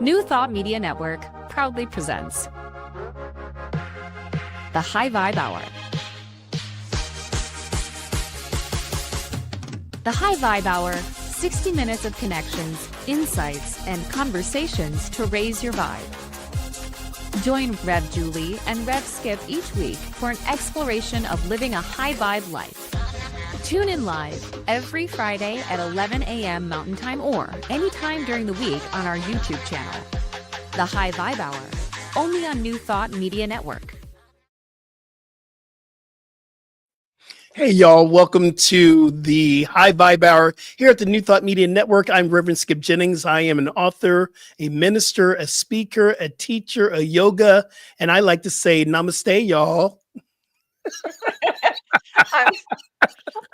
New Thought Media Network proudly presents the High Vibe Hour. The High Vibe Hour, 60 minutes of connections, insights, and conversations to raise your vibe. Join Rev Julie and Rev Skip each week for an exploration of living a high vibe life. Tune in live every Friday at 11 a.m. Mountain Time or anytime during the week on our YouTube channel. The High Vibe Hour, only on New Thought Media Network. Hey, y'all. Welcome to the High Vibe Hour here at the New Thought Media Network. I'm Reverend Skip Jennings. I am an author, a minister, a speaker, a teacher, a yoga, and I like to say namaste, y'all.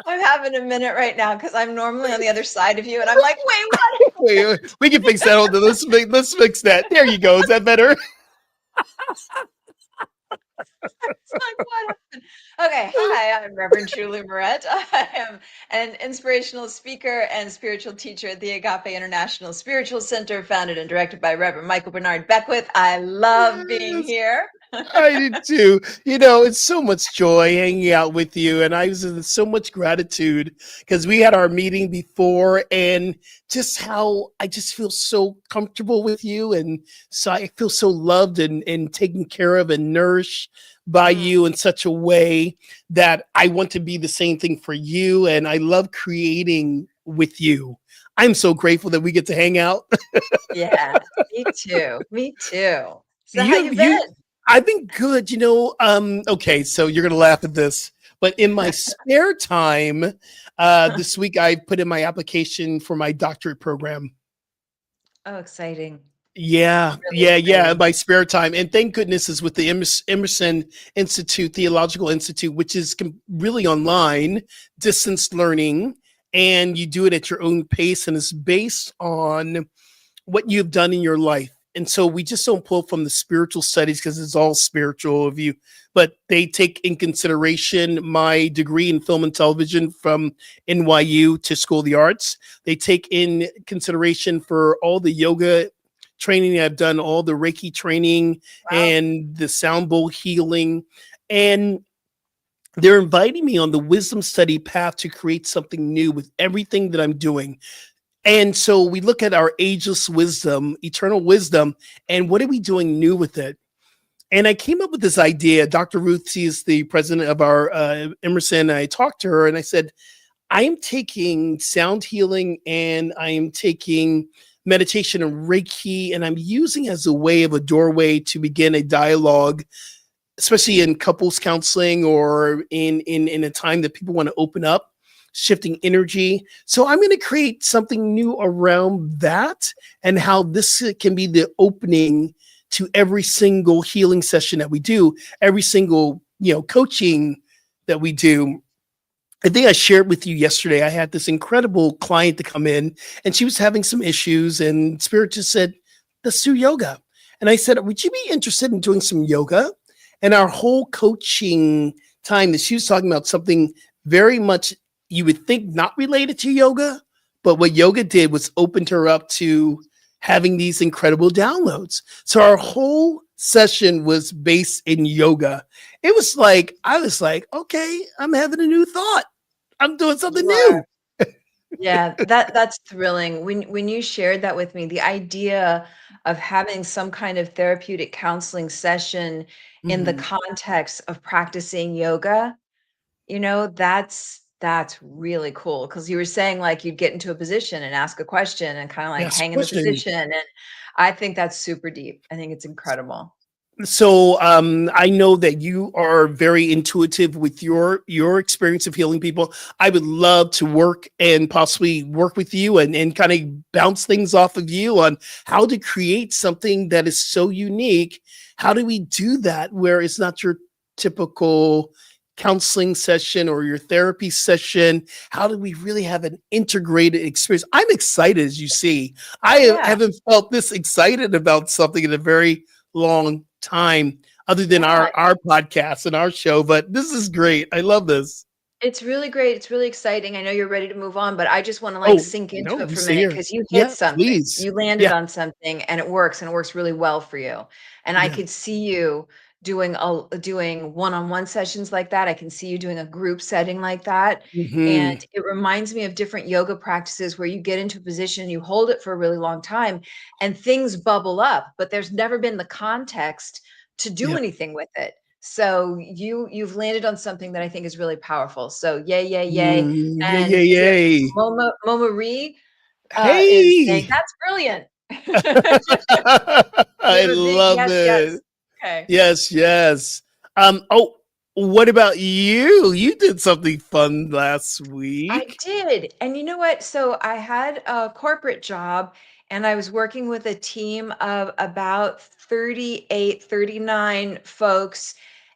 I'm having a minute right now because I'm normally on the other side of you, and I'm like, wait, what? Wait, we can fix that. Hold on. Let's fix that. There you go. Is that better? It's like, what happened? Okay, hi, I'm Reverend Julie Moret. I am an inspirational speaker and spiritual teacher at the Agape International Spiritual Center, founded and directed by Reverend Michael Bernard Beckwith. I love being here. I did too. You know, it's so much joy hanging out with you. And I was in so much gratitude because we had our meeting before and just how I just feel so comfortable with you. And so I feel so loved and taken care of and nourished by you in such a way that I want to be the same thing for you. And I love creating with you. I'm so grateful that we get to hang out. Yeah, me too. Me too. So how you been? I've been good, okay, so you're going to laugh at this, but in my spare time, this week I put in my application for my doctorate program. Oh, exciting. Yeah, Really yeah, my spare time. And thank goodness is with the Emerson Institute, Theological Institute, which is really online, distance learning, and you do it at your own pace, and it's based on what you've done in your life. And so we just don't pull from the spiritual studies because it's all spiritual of you, but they take in consideration my degree in film and television from NYU to School of the Arts. They take in consideration for all the yoga training I've done, all the Reiki training and the sound bowl healing. And they're inviting me on the wisdom study path to create something new with everything that I'm doing. And so we look at our ageless wisdom, eternal wisdom, and what are we doing new with it? And I came up with this idea. Dr. Ruth, she is the president of our Emerson. I talked to her and I said, I am taking sound healing and I am taking meditation and Reiki, and I'm using as a way of a doorway to begin a dialogue, especially in couples counseling or in a time that people want to open up. Shifting energy. So I'm going to create something new around that and how this can be the opening to every single healing session that we do, every single, coaching that we do. I think I shared with you yesterday, I had this incredible client to come in and she was having some issues and Spirit just said, let's do yoga. And I said, would you be interested in doing some yoga? And our whole coaching time that she was talking about something very much you would think not related to yoga, but what yoga did was opened her up to having these incredible downloads. So our whole session was based in yoga. It was like, I was like, okay, I'm having a new thought. I'm doing something new. Yeah, that's thrilling. When you shared that with me, the idea of having some kind of therapeutic counseling session in the context of practicing yoga, that's really cool because you were saying like you'd get into a position and ask a question and kind of like hang in the position. And I think that's super deep. I think it's incredible. So I know that you are very intuitive with your experience of healing people. I would love to work and possibly work with you and kind of bounce things off of you on how to create something that is so unique. How do we do that where it's not your typical counseling session or your therapy session? How do we really have an integrated experience? I'm excited, as you see. I haven't felt this excited about something in a very long time, other than our podcast and our show, but this is great. I love this. It's really great. It's really exciting. I know you're ready to move on, but I just want to like Oh, sink into no, it we for a stay minute here. because you hit Yeah, something. please. You landed Yeah, on something and it works really well for you. And I yeah. could see you doing one-on-one sessions like that. I can see you doing a group setting like that. And Mhm. it reminds me of different yoga practices where you get into a position, you hold it for a really long time and things bubble up, but there's never been the context to do Yeah. anything with it. So you've landed on something that I think is really powerful. So yay, yay, yay. Yay, And yay, here, yay. Moma Ree is saying, Hey! that's brilliant. I Give a big love yes, yes. it. Okay. Yes, yes. Oh, what about you? You did something fun last I week. did. And you know what? So I had a corporate job and I was working with a team of about 38, 39 folks.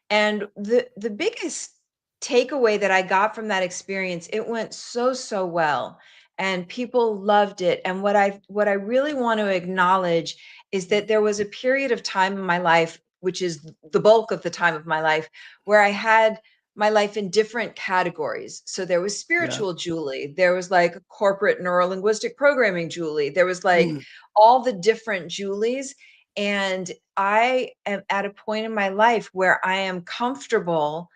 And the biggest takeaway that I got from that experience, it went so well. And people loved it. And what I really want to acknowledge is that there was a period of time in my life, which is the bulk of the time of my life, where I had my life in different categories. So there was Yeah. spiritual Julie, there was like corporate neurolinguistic programming Julie, there was like Mm, all the different Julies. And I am at a point in my life where I am comfortable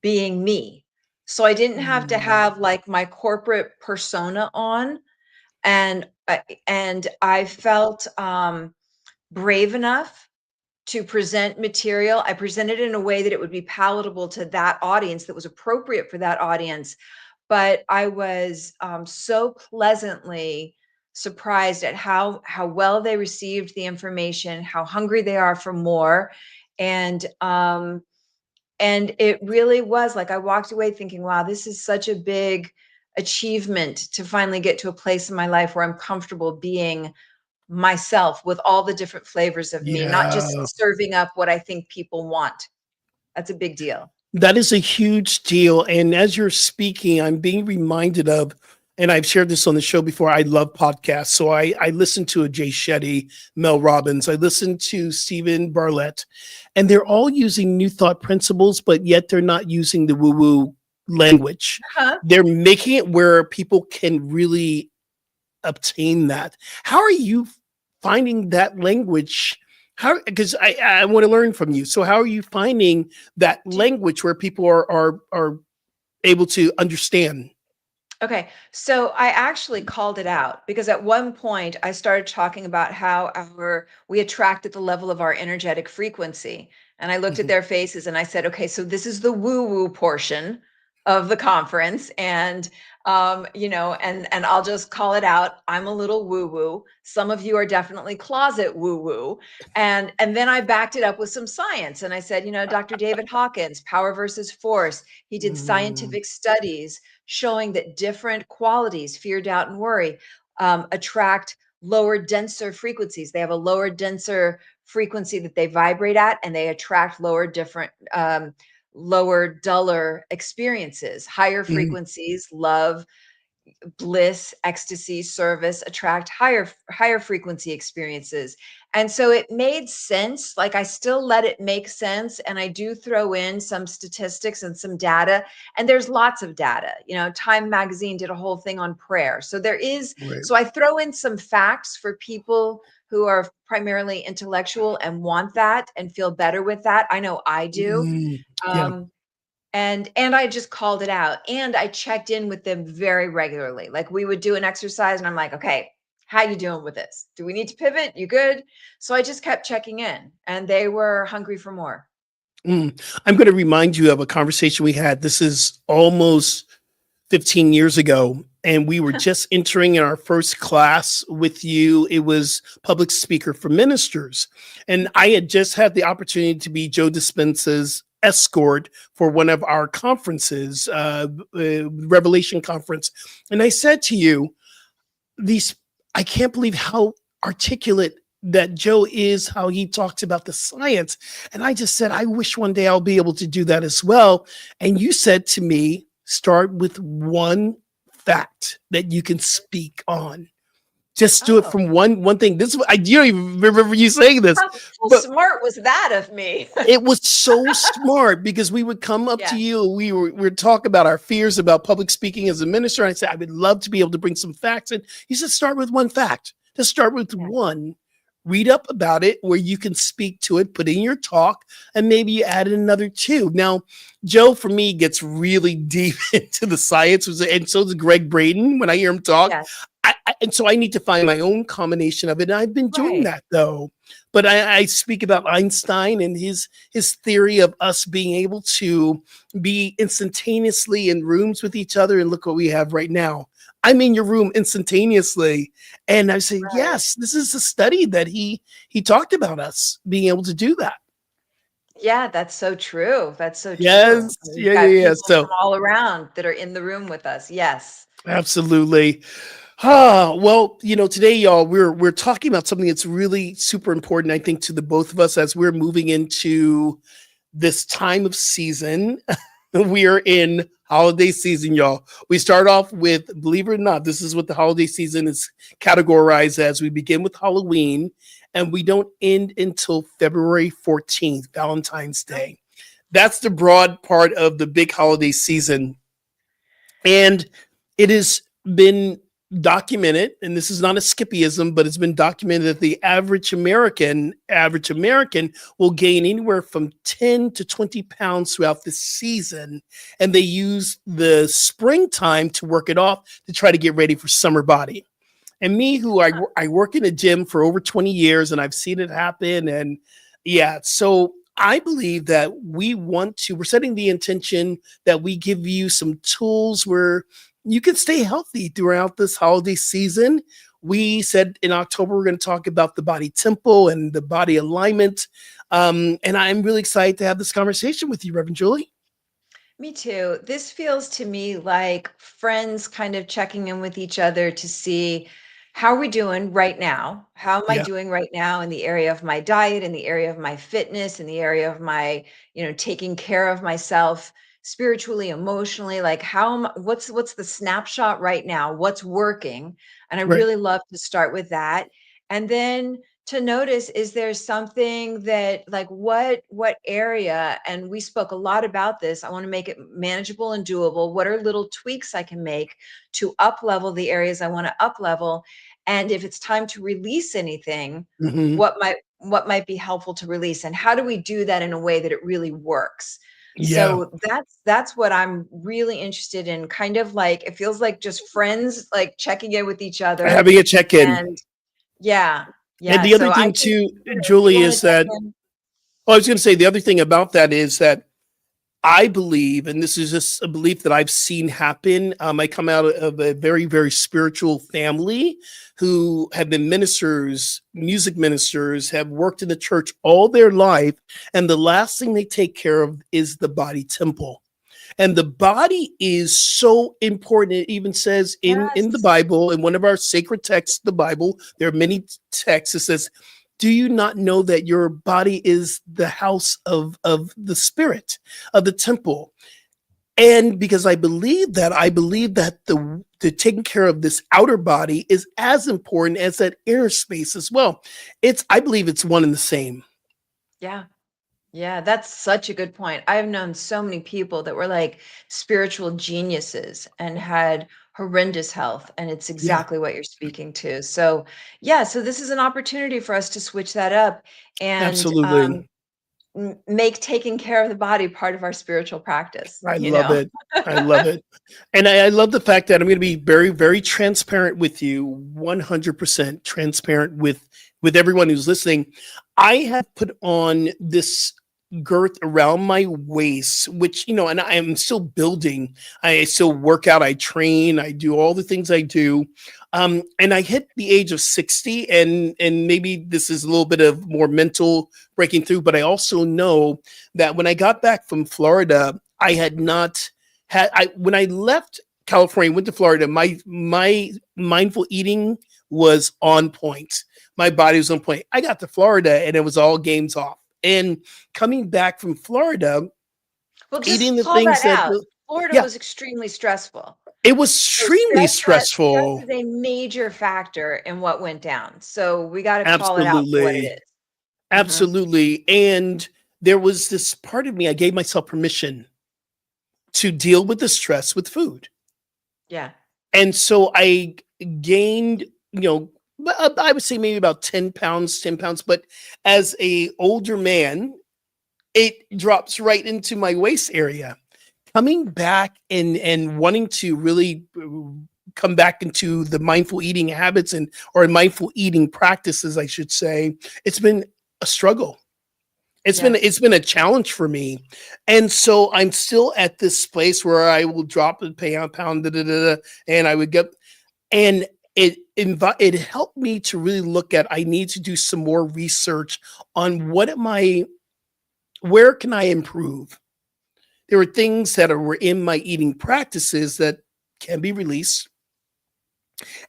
being me. So I didn't have to mm, have like my corporate persona on. And I felt brave enough to present material. I presented it in a way that it would be palatable to that audience, that was appropriate for that audience. But I was so pleasantly surprised at how well they received the information, how hungry they are for more, and it really was like I walked away thinking, wow, this is such a big achievement to finally get to a place in my life where I'm comfortable being myself with all the different flavors of me, not yeah. just serving up what I think people want. That's a big deal. That is a huge deal. And as you're speaking, I'm being reminded of, and I've shared this on the show before, I love podcasts. So I listen to a Jay Shetty, Mel Robbins, I listen to Stephen Bartlett, and they're all using new thought principles, but yet they're not using the woo-woo language. Huh? They're making it where people can really obtain that. How are you finding that language? How, because I want to learn from you. So how are you finding that language where people are able to understand? Okay, so I actually called it out because at one point I started talking about how we attract at the level of our energetic frequency. And I looked at Mhm. their faces and I said, okay, so this is the woo-woo portion of the conference. And and I'll just call it out. I'm a little woo-woo. Some of you are definitely closet woo-woo. And then I backed it up with some science. And I said, Dr. David Hawkins, Power versus Force, he did Mm, scientific studies showing that different qualities, fear, doubt, and worry, attract lower, denser frequencies. They have a lower, denser frequency that they vibrate at, and they attract lower, duller experiences. Higher mm, frequencies, love, bliss, ecstasy, service attract higher frequency experiences. And so it made sense. Like I still let it make sense, and I do throw in some statistics and some data, and there's lots of data. Time magazine did a whole thing on prayer. right. So I throw in some facts for people who are primarily intellectual and want that and feel better with that. I know I do. Mm, yeah. um, and I just called it out, and I checked in with them very regularly. Like we would do an exercise and I'm like, okay, how you doing with this? Do we need to pivot? You good? So I just kept checking in, and they were hungry for more. Mm. I'm going to remind you of a conversation we had. This is almost 15 years ago, and we were just entering in our first class with you. It was public speaker for ministers. And I had just had the opportunity to be Joe Dispenza's escort for one of our conferences, Revelation Conference. And I said to you, these, I can't believe how articulate that Joe is, how he talks about the science. And I just said, I wish one day I'll be able to do that as well. And you said to me, start with one fact that you can speak on. Just do it Oh, from one thing. This is what I you don't even remember you saying this, how but smart was that of me? it was so smart because we would come up to Yeah, you. We would talk about our fears about public speaking as a minister. And I said, I would love to be able to bring some facts in. You said, start with one fact. Just start with yeah, one. Read up about it where you can speak to it, put in your talk, and maybe you add in another two. Now, Joe, for me, gets really deep into the science, and so does Greg Braden when I hear him talk. yes, And so I need to find my own combination of it. And I've been doing right. that though. But I speak about Einstein and his theory of us being able to be instantaneously in rooms with each other. And look what we have right now. I'm in your room instantaneously. And I say, Right. yes, this is a study that he talked about us being able to do that. Yeah, that's so true. That's so true. Yes. We've Yeah, yeah, got yeah. people So from all around that are in the room with us. Yes. absolutely. Ah, well, today, y'all, we're talking about something that's really super important, I think, to the both of us as we're moving into this time of season. We are in holiday season, y'all. We start off with, believe it or not, this is what the holiday season is categorized as. We begin with Halloween, and we don't end until February 14th, Valentine's Day. That's the broad part of the big holiday season. And it has been documented, and this is not a skippyism, but it's been documented that the average American will gain anywhere from 10 to 20 pounds throughout the season. And they use the springtime to work it off to try to get ready for summer body. And me, who I work in a gym for over 20 years and I've seen it happen. And yeah, so I believe that we're setting the intention that we give you some tools where you can stay healthy throughout this holiday season. We said in October, we're going to talk about the body temple and the body alignment. And I'm really excited to have this conversation with you, Reverend Julie. Me too. This feels to me like friends kind of checking in with each other to see how are we doing right now? How am I Yeah. doing right now in the area of my diet, in the area of my fitness, in the area of my, taking care of myself spiritually, emotionally? Like what's the snapshot right now? What's working? And I Right. really love to start with that. And then to notice, is there something that, like, what area, and we spoke a lot about this, I want to make it manageable and doable. What are little tweaks I can make to up level the areas I want to up level? And if it's time to release anything, Hmm. what might be helpful to release, and how do we do that in a way that it really works? Yeah. So that's what I'm really interested in. Kind of like, it feels like just friends, like checking in with each other. Having a check in. And yeah, And yeah. the other So I thing, think, too, if you Julie, want to is check that, in. well, I was going to say the other thing about that is that I believe, and this is just a belief that I've seen happen. I come out of a very, very spiritual family who have been ministers, music ministers, have worked in the church all their life. And the last thing they take care of is the body temple. And the body is so important. It even says in the Yes. Bible, in one of our sacred texts, the Bible, there are many texts. It says, do you not know that your body is the house of the spirit, of the temple? And because I believe that the taking care of this outer body is as important as that inner space as well. I believe it's one and the same. Yeah. Yeah, that's such a good point. I've known so many people that were like spiritual geniuses and had horrendous health, and it's Yeah, exactly what you're speaking to. So, yeah, so this is an opportunity for us to switch that up and absolutely. make taking care of the body part of our spiritual practice, I you love know? it. I love it. And I love the fact that I'm going to be very, very transparent with you, 100% transparent with everyone who's listening. I have put on this girth around my waist, which, and I am still building. I still work out, I train, I do all the things I do. And I hit the age of 60, and maybe this is a little bit of more mental breaking through, but I also know that when I got back from Florida, I had not when I left California, went to Florida, my mindful eating was on point. My body was on point. I got to Florida and it was all games off. And coming back from Florida, Well, eating just the call things that that out. Florida yeah, was extremely stressful. It was So extremely stress stressful. is a major factor in what went down. So we got to call it out for what it Absolutely. is. Mhm. Absolutely. And there was this part of me, I gave myself permission to deal with the stress with food. Yeah. And so I gained, I would say maybe about 10 pounds, but as a older man, it drops right into my waist area. Coming back and wanting to really come back into the mindful eating habits and or mindful eating practices, I should say, it's been a struggle. Yeah. It's been a challenge for me, and so I'm still at this place where I will drop a pound, da, da, da, da, and I would get and it helped me to really look at I need to do some more research on where can I improve. There were things that were in my eating practices that can be released,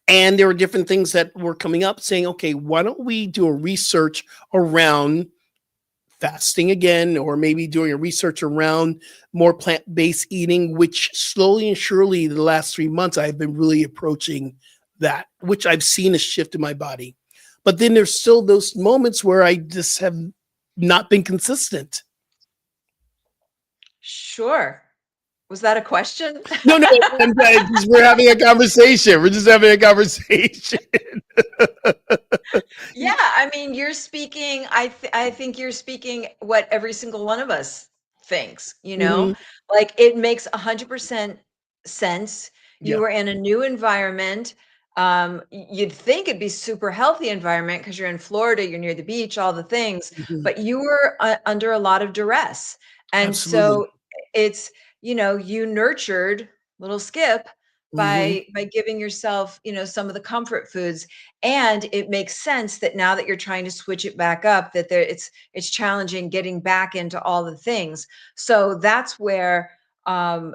and there were different things that were coming up saying, okay, why don't we do a research around fasting again, or maybe doing a research around more plant-based eating, which slowly and surely the last 3 months I've been really approaching that, which I've seen a shift in my body. But then there's still those moments where I just have not been consistent. Sure. Was that a question? No, no, I'm glad because we're having a conversation. We're just having a conversation. Yeah, I mean, you're speaking, I think you're speaking what every single one of us thinks, you know? Mhm. Like it makes 100% sense. You Yeah. were in a new environment. You'd think it'd be super healthy environment because you're in Florida, you're near the beach, all the things, Mhm. but you were under a lot of duress. And Absolutely. so it's, you nurtured little Skip Mhm. by giving yourself, some of the comfort foods, and it makes sense that now that you're trying to switch it back up that it's challenging getting back into all the things. So that's where to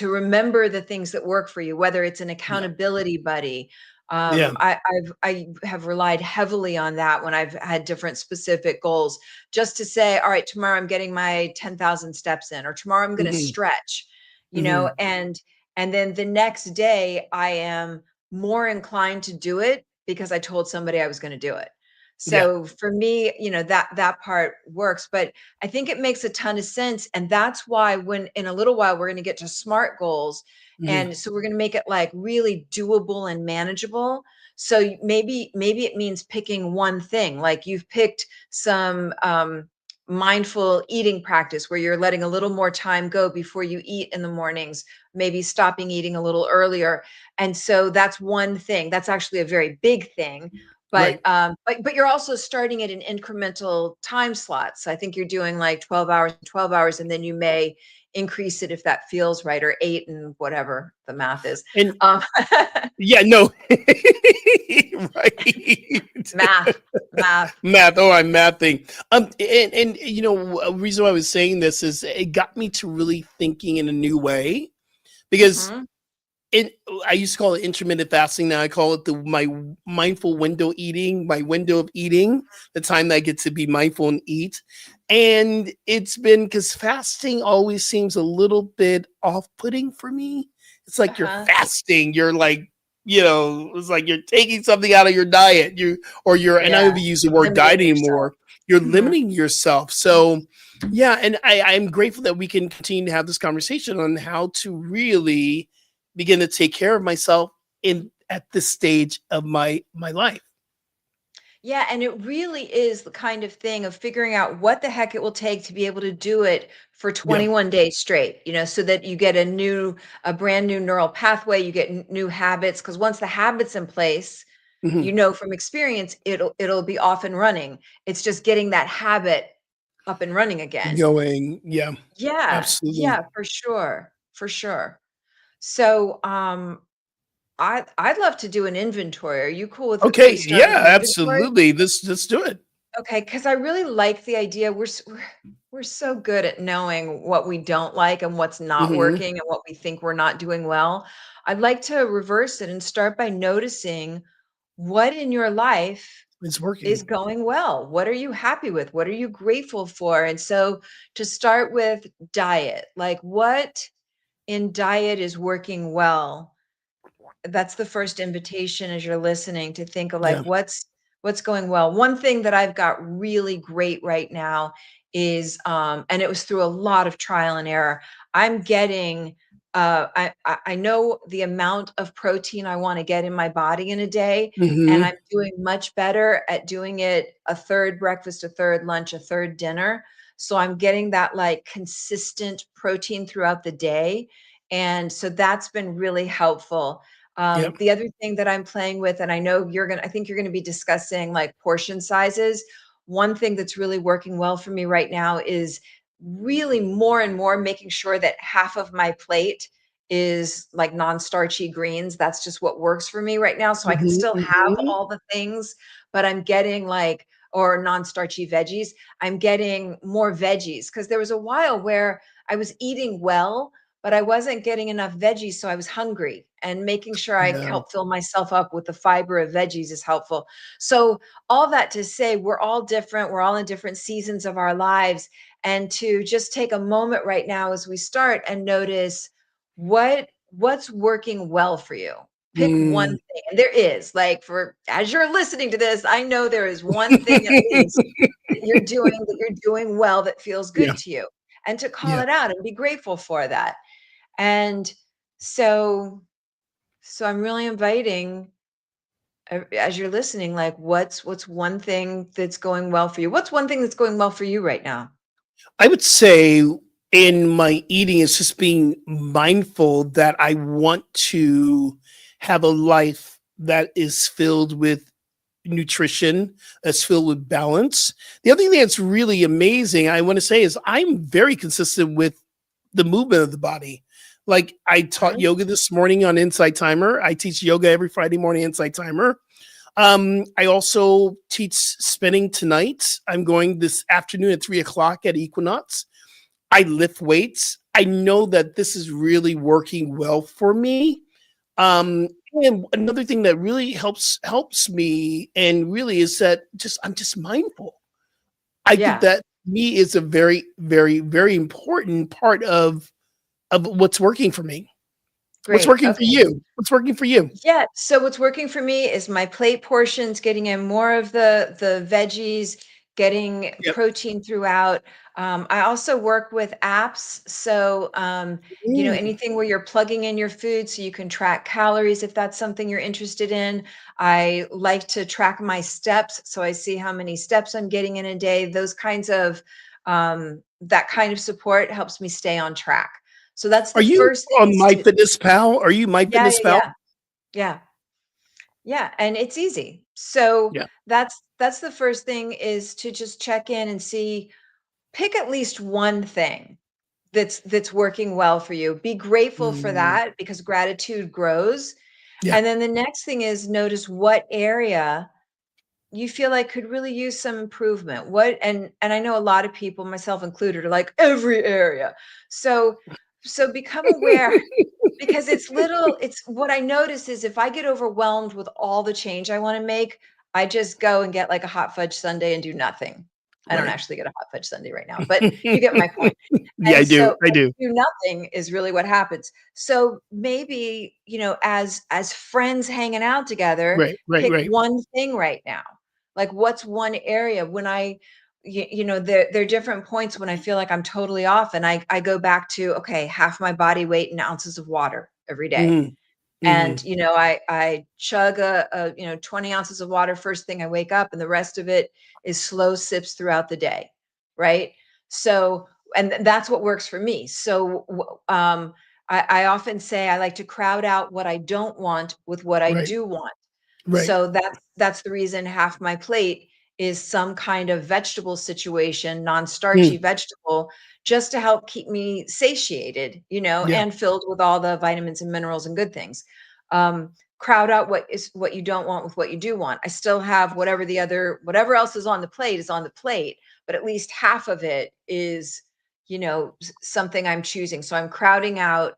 remember the things that work for you, whether it's an Yeah. accountability buddy. Yeah. I have relied heavily on that when I've had different specific goals, just to say, all right, tomorrow I'm getting my 10,000 steps in, or tomorrow I'm going to Mhm. stretch, Mhm. and then the next day I am more inclined to do it because I told somebody I was going to do it. Yeah. So for me, that part works, but I think it makes a ton of sense. And that's why when in a little while we're going to get to SMART goals. Mhm. And so we're going to make it like really doable and manageable. So maybe it means picking one thing. Like you've picked some mindful eating practice where you're letting a little more time go before you eat in the mornings, maybe stopping eating a little earlier. And so that's one thing. That's actually a very big thing. But Right. but you're also starting at an incremental time slots. I think you're doing like 12 hours, 12 hours, and then you may increase it if that feels right, or 8 and whatever the math is. And Um, yeah, no. Right. math, math. Math. Oh, I'm mathing. And a reason why I was saying this is it got me to really thinking in a new way because Hmm. I used to call it intermittent fasting. Now I call it my mindful window eating, my window of eating, the time that I get to be mindful and eat. And it's been because fasting always seems a little bit off-putting for me. It's like you're Uh-huh. fasting. You're like, it's like you're taking something out of your diet. And I Yeah. don't even use the word diet Limiting yourself. anymore. You're Hmm. limiting yourself. So yeah, and I'm grateful that we can continue to have this conversation on how to really begin to take care of myself in at this stage of my life. Yeah, and it really is the kind of thing of figuring out what the heck it will take to be able to do it for Yeah. 21 days straight, so that you get a brand new neural pathway, you get new habits, because once the habits in place, Mhm. from experience, it'll be off and running. It's just getting that habit up and running again. Going, yeah, Yeah, absolutely. yeah, for sure, for sure. So, I'd love to do an inventory. Are you cool with if we Okay, start with yeah, an inventory? absolutely. Let's do it. Okay, because I really like the idea. We're so good at knowing what we don't like and what's not Mhm. working and what we think we're not doing well. I'd like to reverse it and start by noticing what in your life It's is working. going well. What are you happy with? What are you grateful for? And so to start with diet, like what in diet is working well, that's the first invitation as you're listening to think of like Yeah. what's going well. One thing that I've got really great right now is and it was through a lot of trial and error. I'm getting I know the amount of protein I want to get in my body in a day, and Hmm. I'm doing much better at doing it a third breakfast, a third lunch, a third dinner. So I'm getting that like consistent protein throughout the day. And so that's been really helpful. Yep. The other thing that I'm playing with, and I think you're going to be discussing like portion sizes. One thing that's really working well for me right now is really more and more making sure that half of my plate is like non-starchy greens. That's just what works for me right now. So I can Hmm. still have Hmm. all the things, but I'm getting like, or non-starchy veggies, I'm getting more veggies because there was a while where I was eating well, but I wasn't getting enough veggies, so I was hungry. And making sure I Yeah. help fill myself up with the fiber of veggies is helpful. So, all that to say, we're all different. We're all in different seasons of our lives. And to just take a moment right now as we start and notice what's working well for you. Pick one Mm. thing. And there is, like, for as you're listening to this, I know there is one thing at least that you're doing well that feels Yeah. good to you. And to call Yeah. it out and be grateful for that. And so so I'm really inviting as you're listening, like what's one thing that's going well for you? What's one thing that's going well for you right now? I would say in my eating is just being mindful that I want to have a life that is filled with nutrition, that's filled with balance. The other thing that's really amazing, I want to say, is I'm very consistent with the movement of the body. Like I taught Right? yoga this morning on Insight Timer. I teach yoga every Friday morning, Insight Timer. I also teach spinning tonight. I'm going this afternoon at 3 o'clock at Equinox. I lift weights. I know that this is really working well for me. Um, and another thing that really helps me and really is that just I'm just mindful. I think Yeah, that me is a very, very, very important part of what's working for me. What's great. working for Okay. you? What's working for you? Yeah, so what's working for me is my plate portions, getting in more of the veggies, getting Yep. protein throughout. I also work with apps, so Mm. anything where you're plugging in your food so you can track calories if that's something you're interested in. I like to track my steps, so I see how many steps I'm getting in a day. Those kinds of that kind of support helps me stay on track. So that's Are the you first thing on is to MyFitnessPal? Are you yeah, yeah, MyFitnessPal? yeah. Yeah. Yeah, and it's easy. So Yeah. that's the first thing is to just check in and see, pick at least one thing that's working well for you. Be grateful for Mm. that because gratitude grows. Yeah. And then the next thing is notice what area you feel like could really use some improvement. What and I know a lot of people, myself included, are like every area. So so become aware because it's what I notice is if I get overwhelmed with all the change I wanna make, I just go and get like a hot fudge sundae and do nothing. I don't Right. actually get a hot fudge sundae right now, but you get my point. Yeah, And I do. so I and do. do nothing is really what happens. So maybe, as friends hanging out together, Right, right, pick right, one thing right now. Like what's one area when there are different points when I feel like I'm totally off and I go back to, okay, half my body weight in ounces of water every day. Mhm, And, mhm, I chug 20 ounces of water first thing I wake up, and the rest of it is slow sips throughout the day. Right. So, and that's what works for me. So, I often say I like to crowd out what I don't want with what I right, do want. right, So that's the reason half my plate is some kind of vegetable situation, non-starchy mm, vegetable, just to help keep me satiated, yeah, and filled with all the vitamins and minerals and good things. Crowd out what you don't want with what you do want. I still have whatever else is on the plate is on the plate, but at least half of it is, something I'm choosing. So I'm crowding out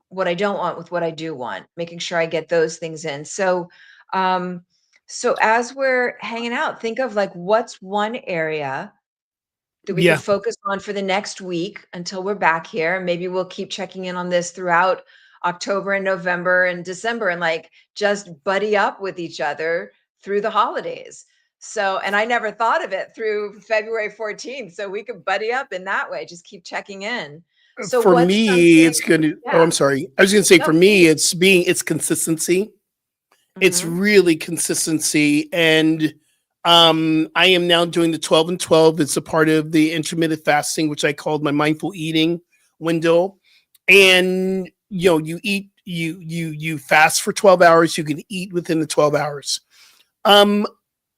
what I don't want with what I do want, making sure I get those things in. So as we're hanging out, think of like what's one area that we could Yeah. focus on for the next week until we're back here. And maybe we'll keep checking in on this throughout October and November and December and like just buddy up with each other through the holidays. So, and I never thought of it through February 14th. So we could buddy up in that way, just keep checking in. So, For what's me, something? it's going to, oh, Yeah, I'm sorry. I was going to say, no, for me, please. it's consistency. It's Hmm. really consistency. And I am now doing the 12 and 12. It's a part of the intermittent fasting, which I called my mindful eating window. And you eat, you fast for 12 hours. You can eat within the 12 hours. Um,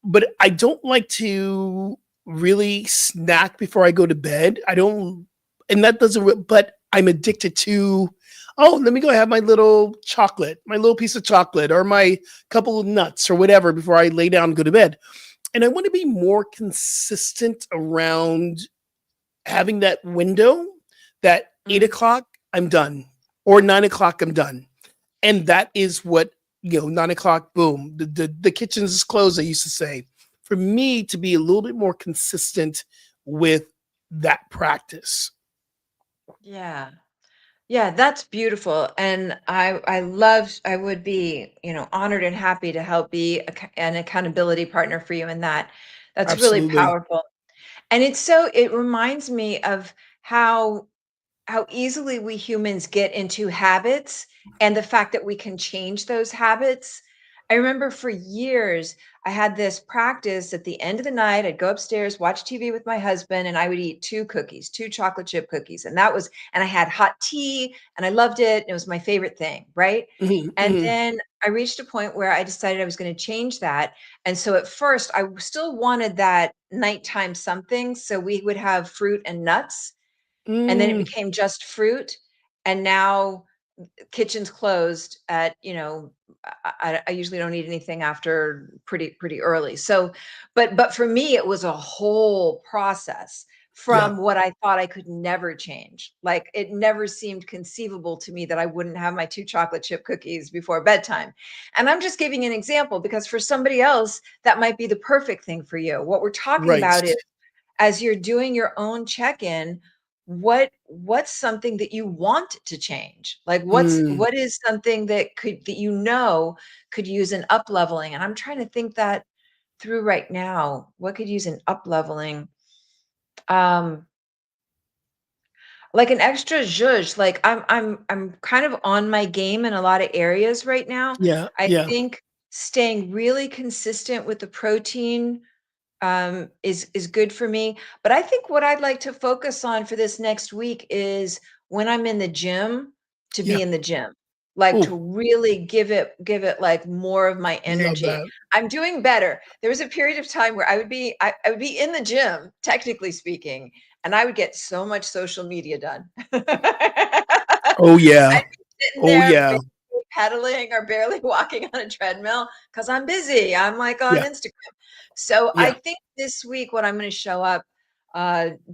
but I don't like to really snack before I go to bed. I don't, and that doesn't, but I'm addicted to, oh, let me go have my little chocolate, my little piece of chocolate, or my couple of nuts or whatever before I lay down and go to bed. And I want to be more consistent around having that window that 8 o'clock, I'm done, or 9 o'clock, I'm done. And that is what, 9 o'clock, boom, the kitchen is closed, I used to say. For me to be a little bit more consistent with that practice. Yeah. Yeah, that's beautiful. And I would be, honored and happy to help be an accountability partner for you in that. That's really Absolutely. powerful. And it reminds me of how easily we humans get into habits and the fact that we can change those habits. I remember for years, I had this practice at the end of the night. I'd go upstairs, watch TV with my husband, and I would eat two cookies, two chocolate chip cookies. And I had hot tea and I loved it. It was my favorite thing. Right. Mhm, And mhm. then I reached a point where I decided I was going to change that. And so at first, I still wanted that nighttime something. So we would have fruit and nuts, and then it Mm, became just fruit. And now kitchen's closed at, I usually don't eat anything after pretty early. So, but for me, it was a whole process yeah, from what I thought I could never change. Like it never seemed conceivable to me that I wouldn't have my two chocolate chip cookies before bedtime. And I'm just giving an example because for somebody else, that might be the perfect thing for you. What we're talking right. about is, as you're doing your own check-in, what's something that you want to change? Like Mm, what is something that could use an up leveling? And I'm trying to think that through right now. What could use an up leveling? Um, like an extra zhuzh. Like I'm kind of on my game in a lot of areas right now. yeah, I yeah, think staying really consistent with the protein is good for me. But I think what I'd like to focus on for this next week is when I'm in the gym, to yeah. be in the gym, like to Oh, really give it like more of my love energy. that. I'm doing better. There was a period of time where I would be in the gym, technically speaking, and I would get so much social media done. Oh, yeah. I'd be sitting Oh, there yeah. barely pedaling or barely walking on a treadmill because I'm busy. I'm like on Yeah, Instagram. So I yeah. think this week what I'm going to show up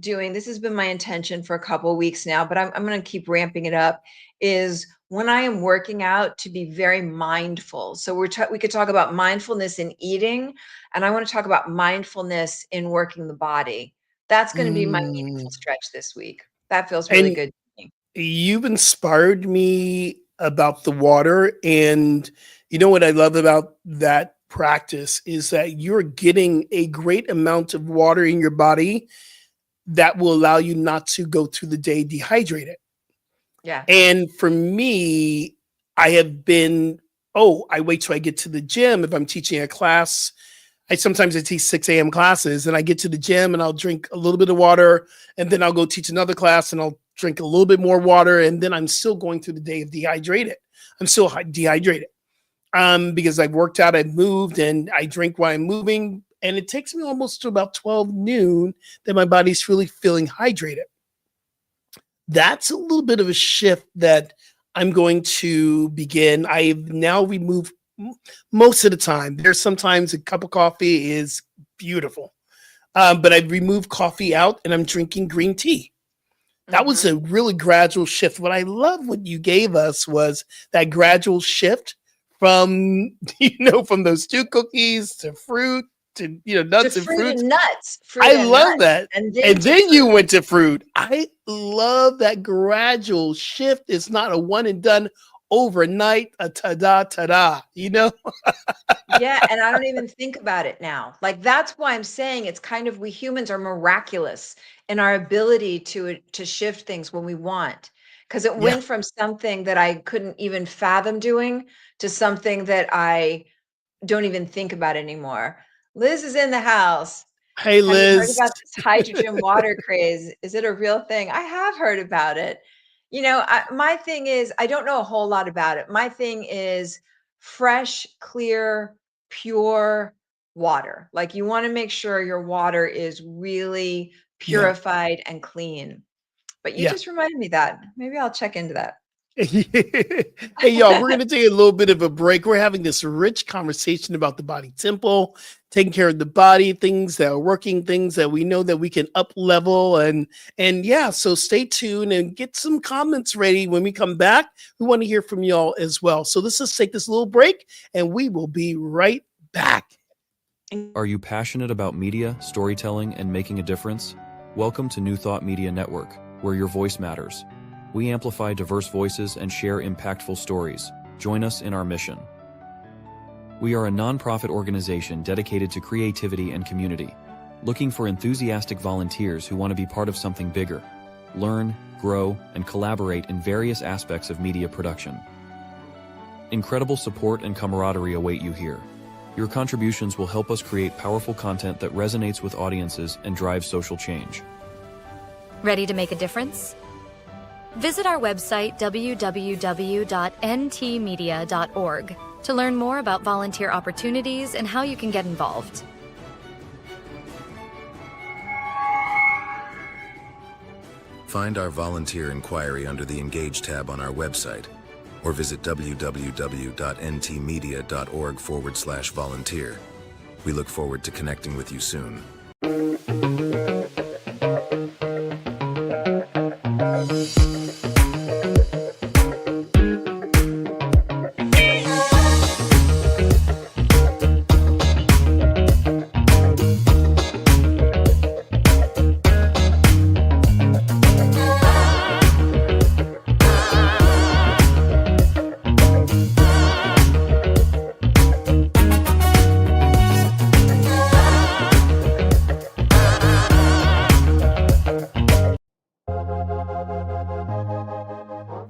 doing, this has been my intention for a couple of weeks now, but I'm going to keep ramping it up, is when I am working out to be very mindful. So we could talk about mindfulness in eating, and I want to talk about mindfulness in working the body. That's going to be my Mm. meaningful stretch this week. That feels really And good to me. you've inspired me about the water. And you know what I love about that practice is that you're getting a great amount of water in your body that will allow you not to go through the day dehydrated. Yeah. And for me, I have been, oh, I wait till I get to the gym. If I'm teaching a class, I teach 6 a.m. classes, and I get to the gym and I'll drink a little bit of water, and then I'll go teach another class and I'll drink a little bit more water, and then I'm still going through the day of dehydrated. I'm still dehydrated because I've worked out, I've moved, and I drink while I'm moving, and it takes me almost to about 12 noon that my body's really feeling hydrated. That's a little bit of a shift that I'm going to begin. I've now removed most of the time. There's sometimes a cup of coffee is beautiful, but I've removed coffee out and I'm drinking green tea. That was Hmm. a really gradual shift. What I love what you gave us was that gradual shift from from those two cookies to fruit to To nuts and fruit fruits. and nuts, I love that. and And to then you fruit. went to fruit. I love that gradual shift. It's not a one and done overnight, a ta-da, ta-da, Yeah, and I don't even think about it now. Like that's why I'm saying it's kind of we humans are miraculous in our ability to shift things when we want. Because it Yeah. went from something that I couldn't even fathom doing to something that I don't even think about anymore. Liz is in the house. Hey, Have you heard Liz. about this hydrogen water craze? Is it a real thing? I have heard about it. My thing is, I don't know a whole lot about it. My thing is fresh, clear, pure water. Like you want to make sure your water is really Yeah. purified and clean. But you Yeah. just reminded me that. Maybe I'll check into that. Hey, y'all, we're going to take a little bit of a break. We're having this rich conversation about the body temple, taking care of the body, things that are working, things that we know that we can up level. And yeah, so stay tuned and get some comments ready. When we come back, we want to hear from y'all as well. So let's just take this little break and we will be right back. Are you passionate about media, storytelling, and making a difference? Welcome to New Thought Media Network, where your voice matters. We amplify diverse voices and share impactful stories. Join us in our mission. We are a nonprofit organization dedicated to creativity and community, looking for enthusiastic volunteers who want to be part of something bigger, learn, grow, and collaborate in various aspects of media production. Incredible support and camaraderie await you here. Your contributions will help us create powerful content that resonates with audiences and drives social change. Ready to make a difference? Visit our website www.ntmedia.org to learn more about volunteer opportunities and how you can get involved. Find our volunteer inquiry under the Engage tab on our website, or visit www.ntmedia.org/volunteer. We look forward to connecting with you soon.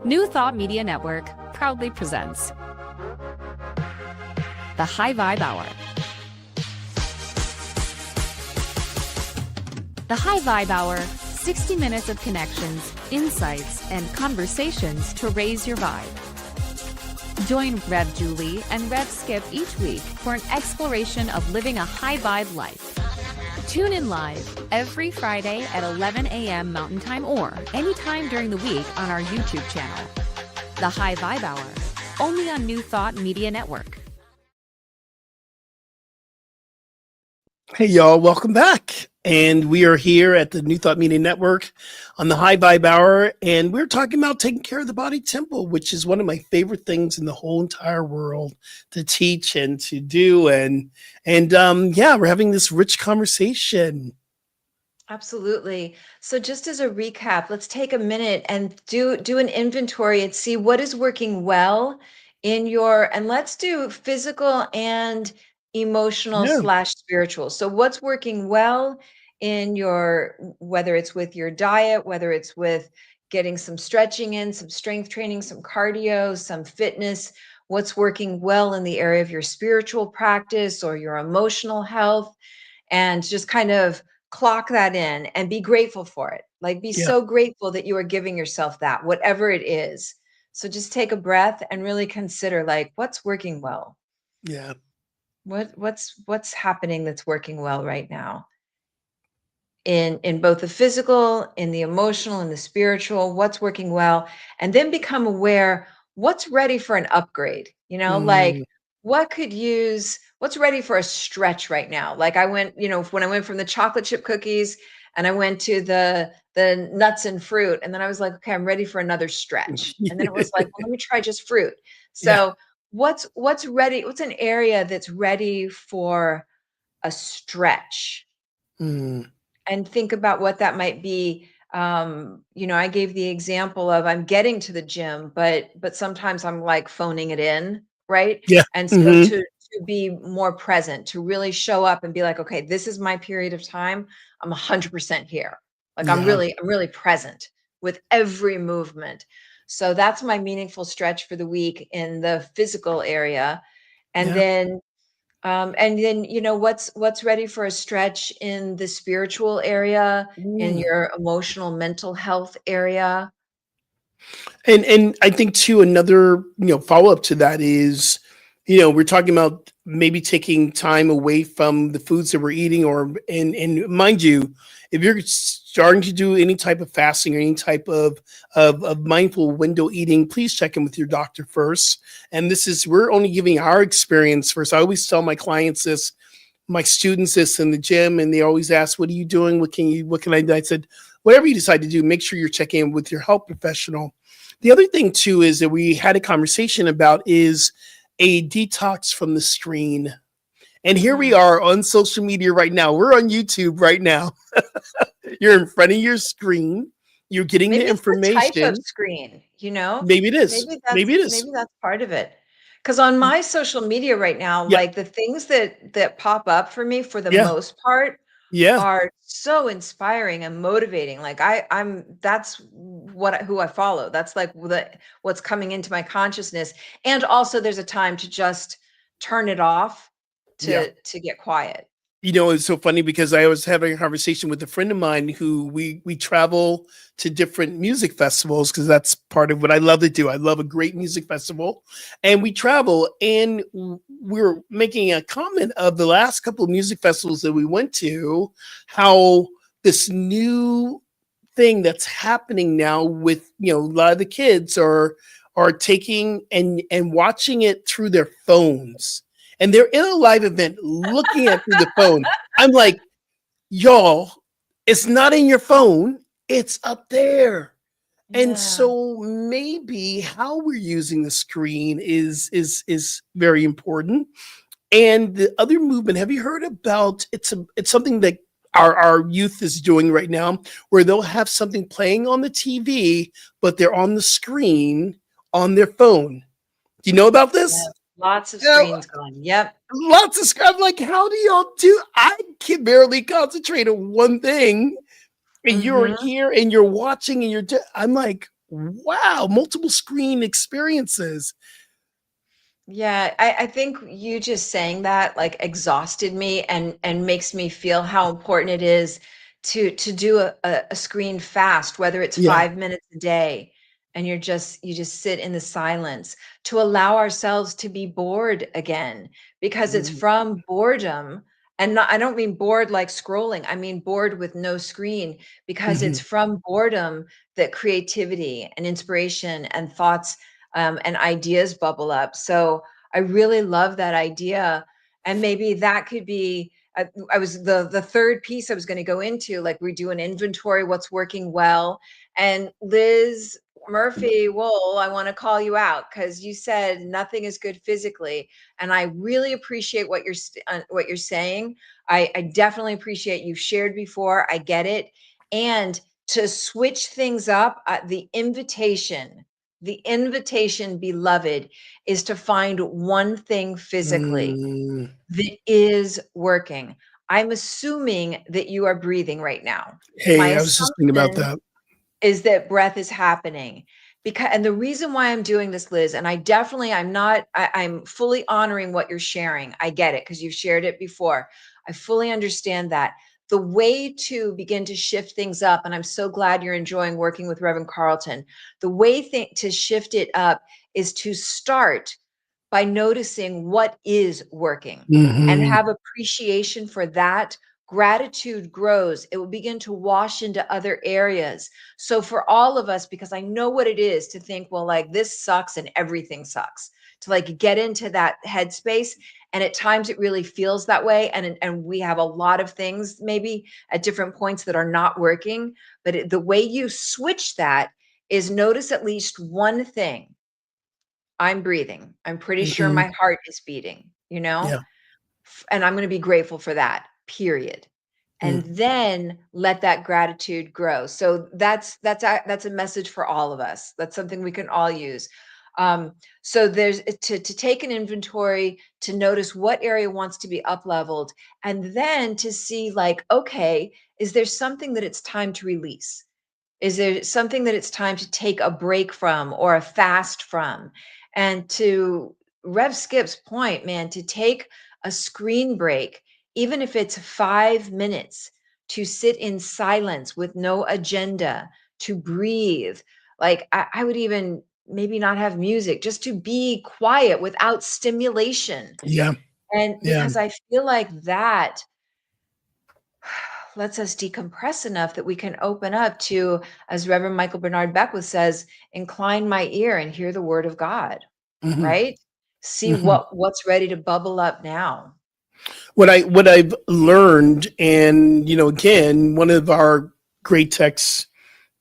New Thought Media Network proudly presents the High Vibe Hour. The High Vibe Hour, 60 minutes of connections, insights, and conversations to raise your vibe. Join Rev Julie and Rev Skip each week for an exploration of living a high vibe life. Tune in live every Friday at 11 a.m. Mountain Time or anytime during the week on our YouTube channel. The High Vibe Hour, only on New Thought Media Network. Hey, y'all, welcome back. And we are here at the New Thought Media Network on the High Vibe Hour. And we're talking about taking care of the body temple, which is one of my favorite things in the whole entire world to teach and to do. And yeah, we're having this rich conversation. Absolutely. So just as a recap, let's take a minute and do an inventory and see what is working well in your, and let's do physical and emotional Yeah. slash spiritual. So what's working well in your, whether it's with your diet, whether it's with getting some stretching in, some strength training, some cardio, some fitness, what's working well in the area of your spiritual practice or your emotional health, and just kind of clock that in and be grateful for it. Like be Yeah. so grateful that you are giving yourself that, whatever it is. So just take a breath and really consider like what's working well. Yeah. What's happening that's working well right now. In both the physical, in the emotional, in the spiritual, what's working well, and then become aware what's ready for an upgrade, like what's ready for a stretch right now. Like I went, when I went from the chocolate chip cookies and I went to the nuts and fruit, and then I was like, okay, I'm ready for another stretch. And then it was like, well, let me try just fruit. Yeah. So what's ready? What's an area that's ready for a stretch, Mm. and think about what that might be. I gave the example of I'm getting to the gym, but sometimes I'm like phoning it in, right? Yeah. And so Hmm. to be more present, to really show up and be like, okay, this is my period of time. I'm 100% here. Like Yeah. I'm really present with every movement. So that's my meaningful stretch for the week in the physical area. And Yeah. then what's ready for a stretch in the spiritual area, in Ooh. your emotional mental health area. And I think too another follow up to that is we're talking about maybe taking time away from the foods that we're eating, or and mind you, if you're starting to do any type of fasting or any type of mindful window eating, please check in with your doctor first. And this is, we're only giving our experience first. I always tell my clients this, my students this in the gym, and they always ask, what are you doing, what can I do? I said, whatever you decide to do, make sure you're checking in with your health professional. The other thing too is that we had a conversation about is a detox from the screen. And here we Mm. are on social media right now. We're on YouTube right now. You're in front of your screen. You're getting the Maybe it's the type of information. screen, Maybe it is. maybe Maybe that's it is. maybe that's part of it. Because on my social media right now, Yeah. like the things that pop up for me for the Yeah. most part Yeah. are so inspiring and motivating. Like I'm that's who I follow. That's like what's coming into my consciousness. And also there's a time to just turn it off Yeah. to get quiet. It's so funny because I was having a conversation with a friend of mine who we travel to different music festivals because that's part of what I love to do. I love a great music festival, and we travel. And we're making a comment of the last couple of music festivals that we went to, how this new thing that's happening now with a lot of the kids are taking and watching it through their phones, and they're in a live event looking at through the phone. I'm like, y'all, it's not in your phone, it's up there. And Yeah. so maybe how we're using the screen is very important. And the other movement, have you heard about, it's something that our youth is doing right now, where they'll have something playing on the TV, but they're on the screen on their phone. Do you know about Yeah. this? Lots of Yeah, screens going. Yep. lots of I'm like, how do y'all do? I can barely concentrate on one thing, and you're Mhm. here and you're watching and I'm like, wow, multiple screen experiences. Yeah, I think you just saying that like exhausted me and makes me feel how important it is to do a screen fast, whether it's Yeah. 5 minutes a day, and you just sit in the silence to allow ourselves to be bored again, because it's Mhm. from boredom. And not, I don't mean bored like scrolling, I mean bored with no screen, because it's Mhm. from boredom that creativity and inspiration and thoughts and ideas bubble up. So I really love that idea. And maybe that could be, I was the third piece I was going to go into, like we do an inventory, what's working well. And Liz Murphy Wool, I want to call you out because you said nothing is good physically. And I really appreciate what you're saying. I definitely appreciate you've shared before. I get it. And to switch things up, the invitation, beloved, is to find one thing physically Mm. that is working. I'm assuming that you are breathing right now. My Hey, I was just thinking about assumption that. is that breath is happening. Because, and the reason why I'm doing this, Liz, and I'm fully honoring what you're sharing. I get it because you've shared it before. I fully understand that. The way to begin to shift things up, and I'm so glad you're enjoying working with Reverend Carlton. The way to shift it up is to start by noticing what is working and Mhm. have appreciation for that. Gratitude grows. It will begin to wash into other areas. So, for all of us, because I know what it is to think, well, like this sucks and everything sucks, to like get into that headspace. And at times it really feels that way. And we have a lot of things maybe at different points that are not working. But the way you switch that is notice at least one thing. I'm breathing. I'm pretty sure Mhm. my heart is beating, Yeah. and I'm going to be grateful for that, period. And then let that gratitude grow. So that's a message for all of us. That's something we can all use. So there's to take an inventory, to notice what area wants to be up leveled, and then to see, like, okay, is there something that it's time to release? Is there something that it's time to take a break from or a fast from? And to Rev Skip's point, man, to take a screen break, even if it's 5 minutes, to sit in silence with no agenda, to breathe. Like I would even maybe not have music, just to be quiet without stimulation. Yeah. And Yeah. because I feel like that lets us decompress enough that we can open up to, as Reverend Michael Bernard Beckwith says, incline my ear and hear the word of God, Mhm. right? See Mhm. what's ready to bubble up now. What I've learned, and again, one of our great texts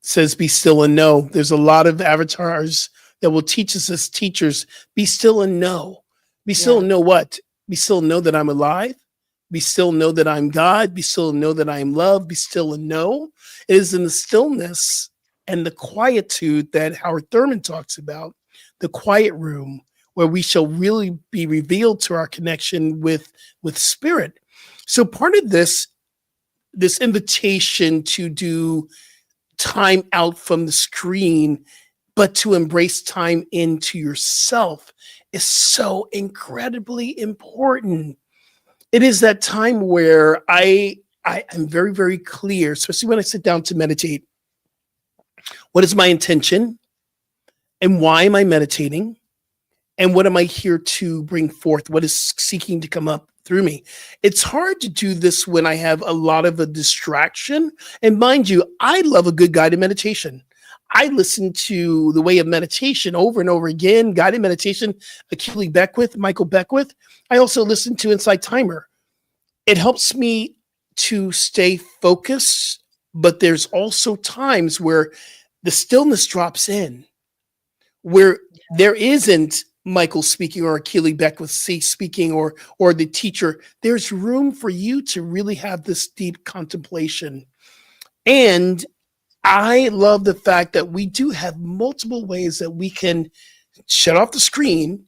says, "Be still and know." There's a lot of avatars that will teach us as teachers, be still and know. Be still Yeah. and know what? Be still and know that I'm alive. Be still and know that I'm God. Be still and know that I am love. Be still and know. It is in the stillness and the quietude that Howard Thurman talks about, the quiet room, where we shall really be revealed to our connection with spirit. So part of this invitation to do time out from the screen, but to embrace time into yourself is so incredibly important. It is that time where I am very, very clear, especially when I sit down to meditate. What is my intention? And why am I meditating? And what am I here to bring forth? What is seeking to come up through me? It's hard to do this when I have a lot of a distraction. And mind you, I love a good guided meditation. I listen to The Way of Meditation over and over again, guided meditation, Michael Beckwith. I also listen to Inside Timer. It helps me to stay focused, but there's also times where the stillness drops in, where there isn't Michael speaking or Keely Beckwith speaking or the teacher. There's room for you to really have this deep contemplation. And I love the fact that we do have multiple ways that we can shut off the screen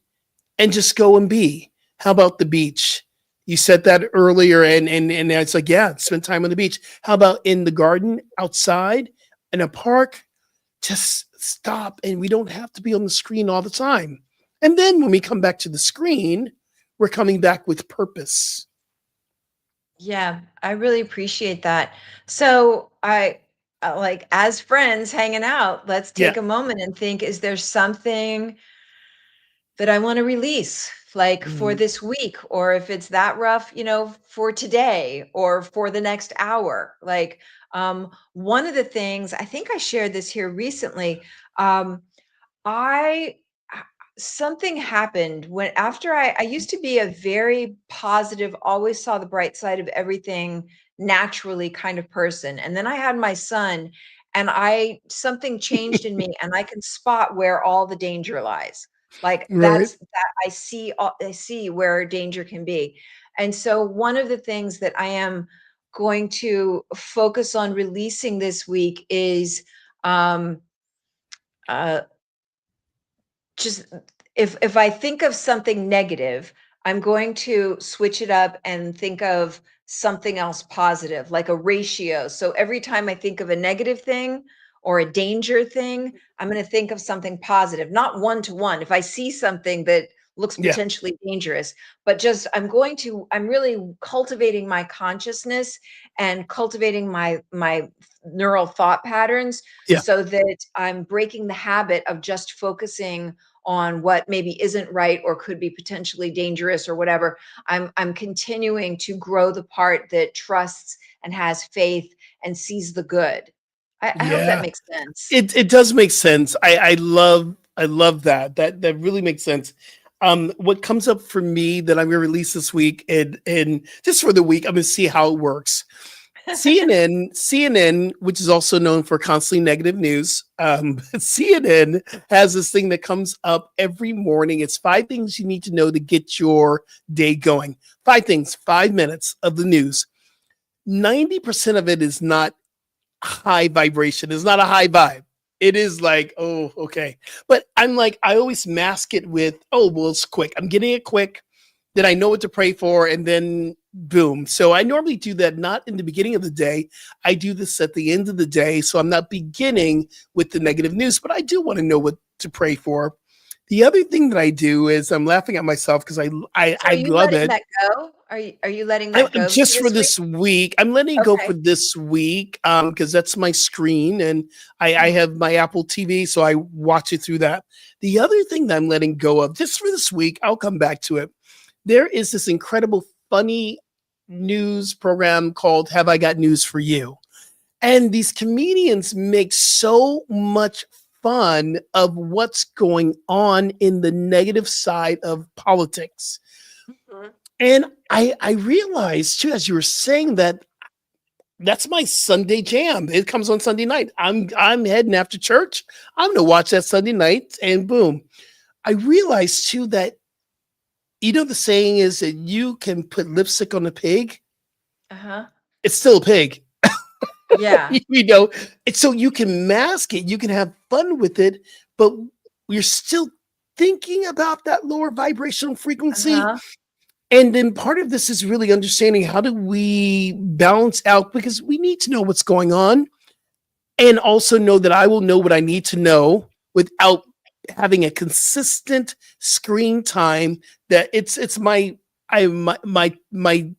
and just go and be. How about the beach? You said that earlier, and it's like, yeah, spend time on the beach. How about in the garden, outside, in a park? Just stop, and we don't have to be on the screen all the time. And then when we come back to the screen, we're coming back with purpose. Yeah, I really appreciate that. So I like, as friends hanging out, let's Yeah. take a moment and think, is there something that I want to release, like for Mm. this week, or if it's that rough, for today or for the next hour? Like, one of the things, I think I shared this here recently. I Something happened when, after I used to be a very positive, always saw the bright side of everything naturally kind of person. And then I had my son, and something changed in me, and I can spot where all the danger lies. Like, Right. I see where danger can be. And so one of the things that I am going to focus on releasing this week is um uh just, if I think of something negative, I'm going to switch it up and think of something else positive, like a ratio. So every time I think of a negative thing or a danger thing, I'm going to think of something positive, not one to one. If I see something that looks Yeah. potentially dangerous, but just I'm really cultivating my consciousness and cultivating my neural thought patterns, Yeah. so that I'm breaking the habit of just focusing on what maybe isn't right or could be potentially dangerous or whatever. I'm continuing to grow the part that trusts and has faith and sees the good. I hope that Yeah. makes sense. It does make sense. I love that. That really makes sense. What comes up for me that I'm going to release this week, and just for the week, I'm going to see how it works. CNN, which is also known for constantly negative news, CNN has this thing that comes up every morning. It's 5 things you need to know to get your day going. 5 things, 5 minutes of the news. 90% of it is not high vibration. It's not a high vibe. It is like, oh, okay. But I'm like, I always mask it with, oh, well, it's quick. I'm getting it quick. Then I know what to pray for, and then boom. So I normally do that not in the beginning of the day. I do this at the end of the day. So I'm not beginning with the negative news, but I do want to know what to pray for. The other thing that I do is I'm laughing at myself because So I are you love letting it. that go? Are you letting that go Just for this week? this week. I'm letting it go Okay. for this week because that's my screen, and I have my Apple TV, so I watch it through that. The other thing that I'm letting go of just for this week, I'll come back to it. There is this incredible funny news program called Have I Got News for You? And these comedians make so much fun of what's going on in the negative side of politics. Mhm. And I realized too, as you were saying that, that's my Sunday jam. It comes on Sunday night. I'm heading after church. I'm gonna watch that Sunday night, and boom. I realized too that the saying is that you can put lipstick on a pig. Uh-huh. It's still a pig. Yeah. So you can mask it, you can have fun with it, but you're still thinking about that lower vibrational frequency. Uh-huh. And then part of this is really understanding how do we balance out, because we need to know what's going on, and also know that I will know what I need to know without having a consistent screen time. That it's my appointment